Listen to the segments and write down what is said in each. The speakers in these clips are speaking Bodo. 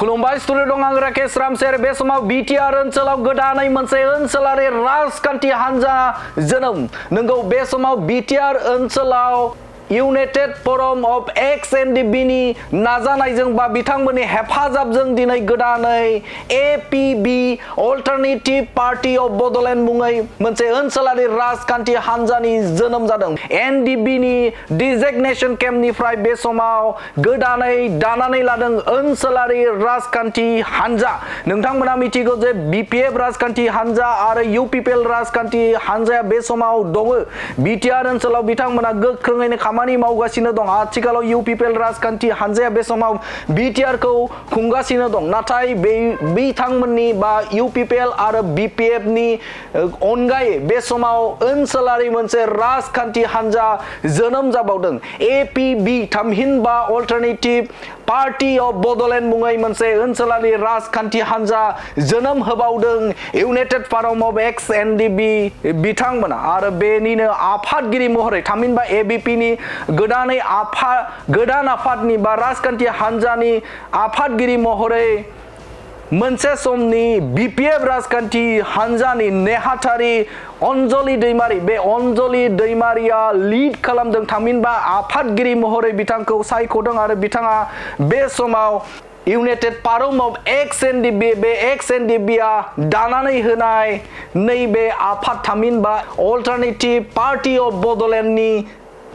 खुलुमबाय स्टुडिअ दं आं राकेश रामसेर बे समाव बिटिआर ओनसोलाव गोदानै मोनसे ओनसोलारि राजखान्थि हान्जा जोनोम नंगौ बे समाव बिटिआर ओनसोलाव इउनाइटेड फरम अफ एक्स एनडिबि नि नाजानायजों बा बिथांमोननि हेफाजाबजों दिनै गोदानै एपिबि अल्टारनेटिभ पार्टी अफ बड'लेण्ड मुङै मोनसे ओनसोलारि राजखान्थि हान्जानि जोनोम जादों एनडिबि नि डिजिगनेशन केम्पनिफ्राय बे समाव गोदानै दानानै लादों ओनसोलारि राजखान्थि हान्जा नोंथांमोना मिथिगौ जे बिपिएफ राजखान्थि हान्जा आरो इउपिपिएल राजखान्थि हान्जाया बे समाव दङ बिटिआर ओनसोलाव बिथांमोना गोख्रोङैनो खामानि मावगासिनो दं आथिखालाव इउपिपिएल राजखान्थि हान्जाया बे समाव बिटिआर खौ खुंगासिनो दं नाथाय बिथांमोननि बा इउपिपिएल आरो बिपिएफ नि अनगायै बे समाव ओनसोलारि मोनसे राजखान्थि हान्जा जोनोम जाबावदों एपिबि थामहिनबा अल्टारनेटिभ पार्टी अफ बड'लेण्ड मुङै मोनसे ओनसोलारि राजखान्थि हान्जा जोनोम होबावदों इउनाइटेड फरम अफ एक्स एनडिबि बिथांमोना आरो बेनिनो आफादगिरि महरै थामहिनबा एबिपि नि गोदान आफादनि बा राजखान्थि हान्जानि आफादगिरि महरै मोनसे समनि बिपिएफ राजखान्थि हान्जानि नेहाथारि अन्जलि दैमारि बे अन्जलि दैमारिया लिड खालामदों थामहिनबा आफादगिरि महरै बिथांखौ सायख'दों आरो बिथाङा बे समाव इउनाइटेड फरम अफ एक्स एनडिबि बे एक्स एनडिबिआ दानानै होनाय नैबे आफाद थामहिनबा अल्टारनेटिभ पार्टी अफ बड'लेण्डनि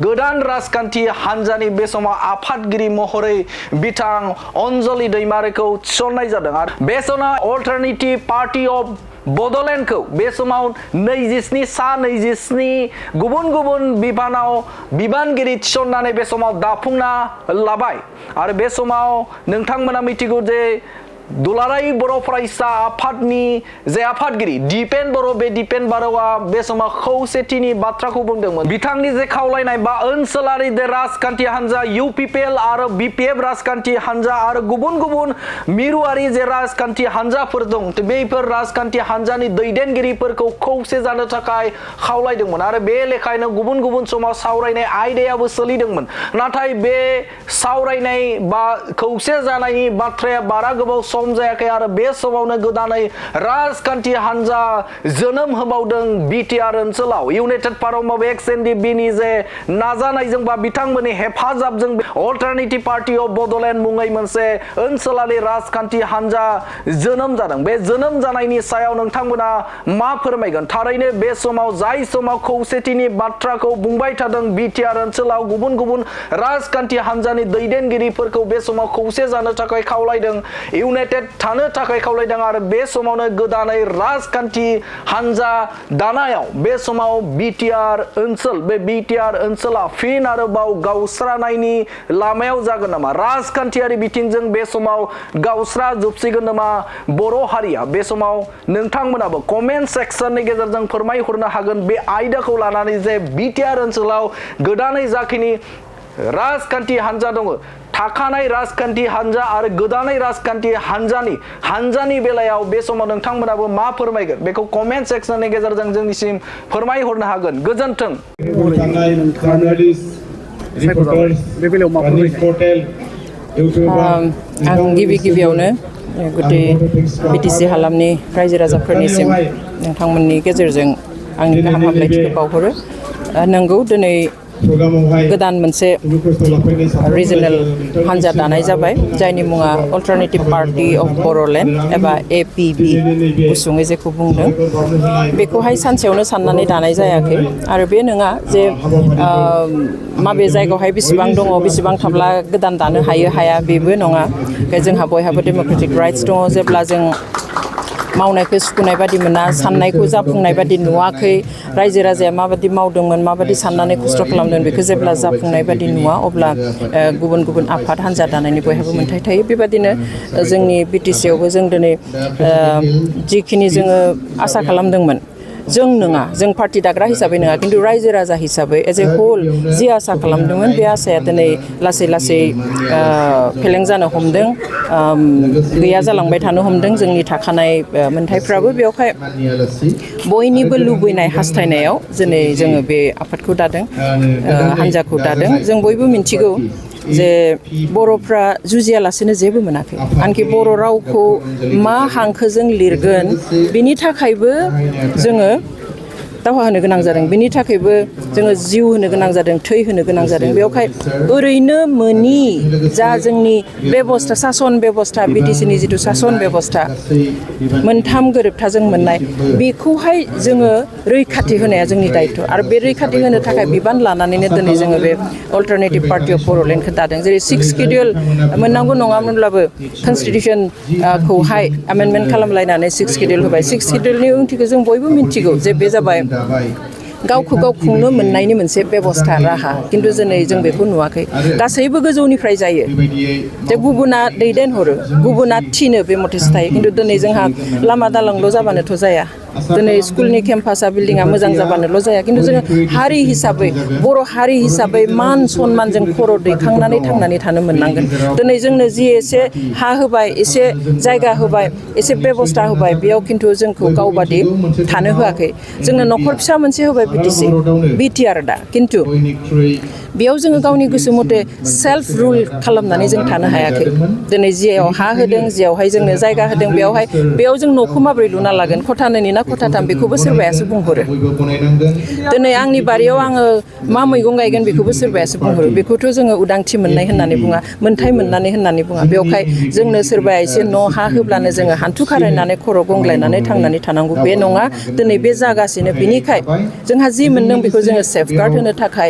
गोदान राजखान्थि हान्जानि बे समाव आफादगिरि महरै बिथां अन्जलि दैमारिखौ थिसननाय जादों आरो बे समाव अल्टारनेटिभ पार्टी अफ बड'लेण्डखौ बे समाव 27 गुबुन गुबुन बिबानगिरि थिसननानै बे समाव दाफुंना लाबाय आरो बे समाव नोंथांमोना मिथिगौ जे दुलाराय बर' फरायसा आफादनि जे आफादगिरि दिपेन बर' बे दिपेन बर'आ बे समाव खौसेथिनि बाथ्राखौ बुंदोंमोन बिथांनि जे खावलायनाय बा ओनसोलारि जे राजखान्थि हान्जा इउपिपिएल आरो बिपिएफ राजखान्थि हान्जा आरो गुबुन गुबुन मिरुआरि जे राजखान्थि हान्जाफोर दं बेफोर राजखान्थि हान्जानि दैदेनगिरिफोरखौ खौसे जानो थाखाय खावलायदोंमोन आरो बे लेखायैनो गुबुन गुबुन समाव सावरायनाय आयदायाबो सोलिदोंमोन नाथाय बे सावरायनाय बा खौसे जानायनि बाथ्राया बारा गोबाव सम जायाखै आरो बे समावनो गोदानै राजखान्थि हान्जा जोनोम होबावदों बिटिआर ओनसोलाव इउनाइटेड फरम अफ एक्स एनडिबि नि जे नाजानायजों बा बिथांमोननि हेफाजाबजों अल्टारनेटिभ पार्टी अफ बड'लेण्ड मुङै मोनसे ओनसोलारि राजखान्थि हान्जा जोनोम जादों बे जोनोम जानायनि सायाव नोंथांमोना मा फोरमायगोन थारैनो बे समाव जाय समाव खौसेथिनि बाथ्राखौ बुंबाय थादों बिटिआर ओनसोलाव गुबुन गुबुन राजखान्थि हान्जानि दैदेनगिरिफोरखौ बे समाव खौसे जानो थाखाय खावलायदों इउनाइटेड थानो थाखाय खावलायदों आरो बे समावनो गोदानै राजखान्थि हान्जा दानायाव बे समाव बिटिआर ओनसोल बे बिटिआर ओनसोला फिन आरोबाव गावस्रानायनि लामायाव जागोन नामा राजखान्थियारि बिथिंजों बे समाव गावस्रा जोबसिगोन नामा बर' हारिया बे समाव नोंथांमोनाबो कमेन्ट सेक्सननि गेजेरजों फोरमायहरनो हागोन बे आयदाखौ लानानै जे बिटिआर ओनसोलाव गोदानै जाखिनि राजखान्थि हान्जा दङ थाखानाय राजखान्थि हान्जा आरो गोदानै राजखान्थि हान्जानि बेलायाव बे समाव नोंथांमोनाबो मा फोरमायगोन बेखौ कमेन्ट सेक्सननि गेजेरजों जोंनिसिम फोरमायहरनो हागोन गोजोन्थों आं गिबियावनो गुदि बिटिसि हालामनि रायजो राजाफोरनिसिम नोंथांमोननि गेजेरजों आंनि गाहाम हामलायथिखौ बावहरो नंगौ दिनै गोदान मोनसे रिजनेल हान्जा दानाय जाबाय जायनि मुङा अल्टारनेटिभ पार्टी अफ बड'लेण्ड एबा एपिबि गुसुङै जेखौ बुंदों बेखौहाय सानसेयावनो साननानै दानाय जायाखै आरो बे नङा जे माबे जायगायावहाय बेसेबां दङ बेसेबां थाब्ला गोदान दानो हाया बेबो नङा जोंहा बयहाबो डेम'क्रेटिक राइट्स दङ जेब्ला जों मावनायखौ सुखुनाय बादि मोना साननायखौ जाफुंनाय बादि नुवाखै रायजो राजाया माबादि मावदोंमोन माबादि साननानै खस्थ' खालामदों बेखौ जेब्ला जाफुंनाय बादि नुवा अब्ला गुबुन गुबुन आफाद हान्जा दानायनि बयहाबो मोन्थाय थायो बेबादिनो जोंनि बिटिसियावबो जों दिनै जिखिनि जोङो आसा खालामदोंमोन जों नङा जों पार्टी दाग्रा हिसाबै नङा खिन्थु रायजो राजा हिसाबै एज ए होल जि आसा खालामदोंमोन बे आसाया दिनै लासै लासै फेलें जानो हमदों गैया जालांबाय थानो हमदों जोंनि थाखानाय मोन्थायफ्राबो बेवहाय बयनिबो लुबैनाय हास्थायनायाव दिनै जोङो बे आफादखौ दादों हान्जाखौ दादों जों बयबो मिन्थिगौ जे बर'फ्रा जुजियालासेनो जेबो मोनाखै आनखि बर' रावखौ मा हांखोजों लिरगोन बिनि थाखायबो जोङो दावहा होनो गोनां जादों बिनि थाखायबो जोङो जिउ होनो गोनां जादों थै होनो गोनां जादों बेवहाय ओरैनो मोनि जा जोंनि बेबस्था सासन बेबस्था बिटिसिनि जिथु सासन बेबस्था मोनथाम गोरोबथाजों मोननाय बेखौहाय जोङो रैखाथि होनाया जोंनि दायथ' आरो बे रैखाथि होनो थाखाय बिबान लानानैनो दिनै जोङो बे अल्टारनेटिभ पार्टि अफ बर'लेण्डखौ दादों जेरै 6 सिडिउल मोननांगौ नङामोनब्लाबो कनस्टिटिउसनखौहाय एमेन्डमेन्ट खालामलायनानै 6 सिडिउल होबाय 6 सिडिउलनि ओंथिखौ जों बयबो मिन्थिगौ जे बे जाबाय गावखौ गाव खुंनो मोननायनि मोनसे बेबस्था राहा खिन्थु दिनै जों बेखौ नुवाखै गासैबो गोजौनिफ्राय जायो जे गुबुना दैदेनहरो गुबुना थिनो बे मथेसो थायो खिन्थु दिनै जोंहा लामा दालांल' जाबानोथ' जाया दिनै स्कुलनि केम्पासा बिल्डिङा मोजां जाबानोल' जाया खिन्थु जोङो हारि हिसाबै बर' हारि हिसाबै मान सनमानजों खर' दैखांनानै थांनानै थानो मोननांगोन दिनै जोंनो जि एसे हा होबाय एसे जायगा होबाय एसे बेबस्था होबाय बेयाव खिन्थु जोंखौ गावबादि थानो होआखै जोंनो न'खर फिसा मोनसे होबाय बिटिआर दा खिन्थु बेयाव जोङो गावनि गोसो मथे सेल्फ रुल खालामनानै जों थानो हायाखै दिनै जियाव हा होदों जियावहाय जोंनो जायगा होदों बेयाव जों न'खौ माबोरै लुना लागोन खथानैनि ना खथाथाम बेखौबो सोरबायासो बुंहरो दिनै आंनि बारियाव आङो मा मैगं गायगोन बेखौबो सोरबायासो बुंहरो बेखौथ' जोङो उदांथि मोननाय होननानै बुङा मोन्थाय मोननानै होननानै बुङा बेवहाय जोंनो सोरबाया एसे न' हा होब्लानो जोङो हान्थु खारायनानै खर' गंग्लायनानै थांनानै थानांगौ बे नङा दिनै बे जागासिनो बिनिखाय जोंहा जि मोनदों बेखौ जोङो सेफगार्ड होनो थाखाय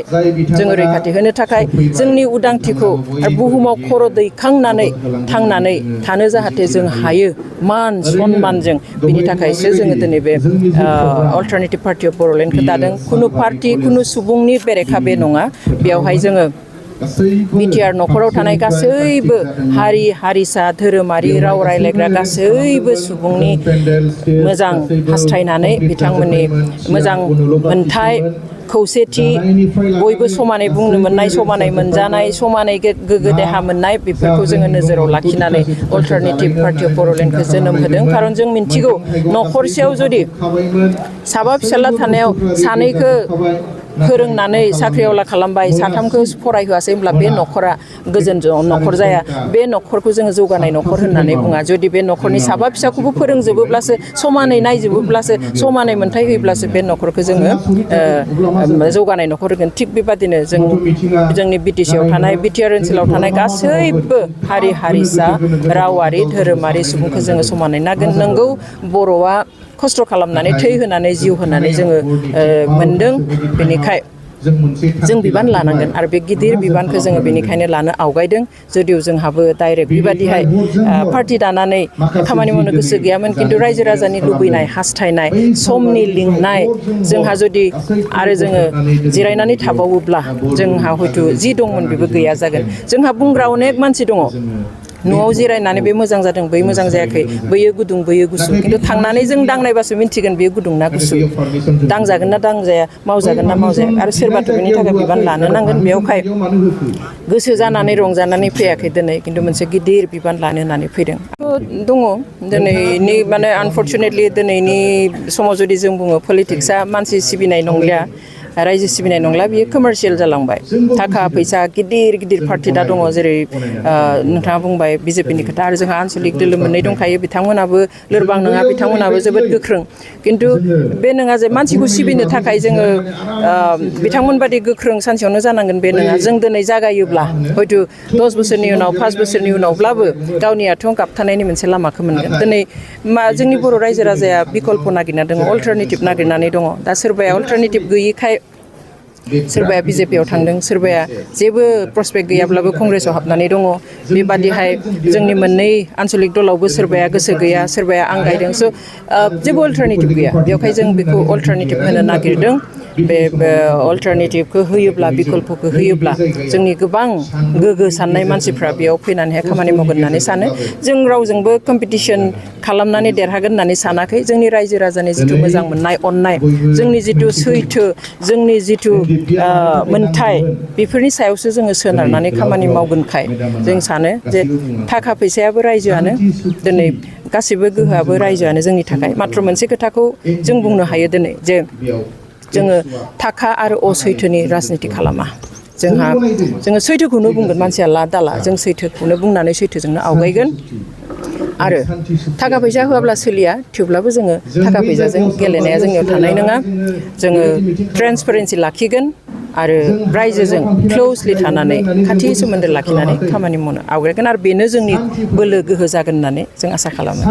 जोङो रैखाथि होनो थाखाय जोंनि उदांथिखौ आरो बुहुमाव खर' दैखांनानै थांनानै थानो जाहाथे जों हायो मान सनमानजों बिनि थाखायसो जोङो दिनै बे अल्टारनेटिभ पार्टि अफ बर'लेण्डखौ दादों खुनु पार्टि खुनु सुबुंनि बेरेखा बे नङा बेवहाय जोङो बिटिआर न'खराव थानाय गासैबो हारि हारिसा धोरोमारि राव रायज्लायग्रा गासैबो सुबुंनि मोजां हास्थायनानै बिथांमोननि मोजां मोनथाय खौसेथि बयबो समानै बुंनो मोननाय समानै मोनजानाय समानै गोग्गो देहा मोननाय बेफोरखौ जोङो नोजोराव लाखिनानै अल्टारनेटिभ पार्टि अफ बर'लेण्डखौ जोनोम होदों खारन जों मिन्थिगौ न'खरसेयाव जुदि साबा फिसाला थानायाव सानैखौ फोरोंनानै साख्रिआवला खालामबाय साथामखौ फरायहोआसै होमब्ला बे न'खरा गोजोन न'खर जाया बे न'खरखौ जोङो जौगानाय न'खर होननानै बुङा जुदि बे न'खरनि साबा फिसाखौबो फोरोंजोबोब्लासो समानै नायजोबोब्लासो समानै मोनथाय होयोब्लासो बे न'खरखौ जोङो जौगानाय न'खर होगोन थिग बेबादिनो जोंनि बिटिसिआव थानाय बिटिआर ओनसोलाव थानाय गासैबो हारि हारिसा रावारि धोरोमारि सुबुंखौ जोङो समानै नागोन नंगौ बर'आ खस्थ' खालामनानै थै होनानै जिउ होनानै जोङो मोनदों बेनिखाय जों बिबान लानांगोन आरो बे गिदिर बिबानखौ जोङो बेनिखायनो लानो आवगायदों जुदिव जोंहाबो डाइरेक्ट बेबादिहाय पार्टि दानानै खामानि मावनो गोसो गैयामोन खिन्थु रायजो राजानि लुबैनाय हास्थायनाय समनि लिंनाय जोंहा जुदि आरो जोङो जिरायनानै थाबावोब्ला जोंहा हयथ' जि दंमोन बेबो गैया जागोन जोंहा बुंग्रा अनेक मानसि दङ न'आव जिरायनानै बे मोजां जादों बै मोजां जायाखै बैयो गुदुं बैयो गुसु खिन्थु थांनानै जों दांनायबासो मिन्थिगोन बेयो गुदुं ना गुसु दांजागोन ना दांजाया मावजागोन ना मावजाया आरो सोरबाथ' बेनि थाखाय बिबान लानो नांगोन बेयावहाय गोसो जानानै रंजानानै फैयाखै दिनै खिन्थु मोनसे गिदिर बिबान लानो होननानै फैदों दङ दिनैनि माने आनफर्चुनेटलि दिनैनि समाव जुदि जों बुङो पलिटिक्सआ मानसि सिबिनाय नंलिया रायजो सिबिनाय नंला बियो कमार्शियेल जालांबाय थाखा फैसा गिदिर गिदिर पार्टि दा दङ जेरै नोंथाङा बुंबाय बिजेपिनि खोथा आरो जोंहा आन्सलिक दोलो मोननै दंखायो बिथांमोनाबो लोरबां नङा बिथांमोनाबो जोबोद गोख्रों खिन्थु बे नङा जे मानसिखौ सिबिनो थाखाय जोङो बिथांमोनबादि गोख्रों सानसेयावनो जानांगोन बे नङा जों दिनै जागायोब्ला हयथ' 10 बोसोरनि उनाव 5 बोसोरनि उनावब्लाबो गावनि आथिङाव गाबथानायनि मोनसे लामाखौ मोनगोन दिनै जोंनि बर' रायजो राजाया बिकल्प नागिरना दङ अल्टारनेटिभ नागिरनानै दङ दा सोरबाया अल्टारनेटिभ गैयिखाय सोरबाया बिजेपियाव थांदों सोरबाया जेबो प्रसपेक्ट गैयाब्लाबो कंग्रेसाव हाबनानै दङ बेबादिहाय जोंनि मोननै आन्सलिक दलावबो सोरबाया गोसो गैया सोरबाया आं गायदों स' जेबो अल्टारनेटिभ गैया बेवहाय जों बेखौ अल्टारनेटिभ होनो नागिरदों बे अल्टारनेटिभखौ होयोब्ला बिकल्पखौ होयोब्ला जोंनि गोबां गोग्गो साननाय मानसिफ्रा बेयाव फैनानैहाय खामानि मावगोन होननानै सानो जों रावजोंबो कम्पिटिसन खालामनानै देरहागोन होननानै सानाखै जोंनि रायजो राजानि जिथु मोजां मोननाय अननाय जोंनि जिथु सैथो जोंनि जिथु मोनथाय बेफोरनि सायावसो जोङो सोनारनानै खामानि मावगोनखाय जों सानो जे थाखा फैसायाबो रायजोआनो दिनै गासैबो गोहोआबो रायजोआनो जोंनि थाखाय माथ्र मोनसे खोथाखौ जों बुंनो हायो दिनै जे जोङो थाखा आरो असैथोनि राजनिति खालामा जोङो सैथोखौनो बुंगोन मानसिया ला दाला जों सैथोखौनो बुंनानै सैथोजोंनो आवगायगोन आरो थाखा फैसा होआब्ला सोलिया थेवब्लाबो जोङो थाखा फैसाजों गेलेनाया जोंनियाव थानाय नङा जोङो ट्रेन्सपेरेन्सि लाखिगोन आरो रायजोजों क्ल'जलि थानानै खाथि सोमोन्दो लाखिनानै खामानि मावनो आवगायगोन आरो बेनो जोंनि बोलो गोहो जागोन होननानै जों आसा खालामो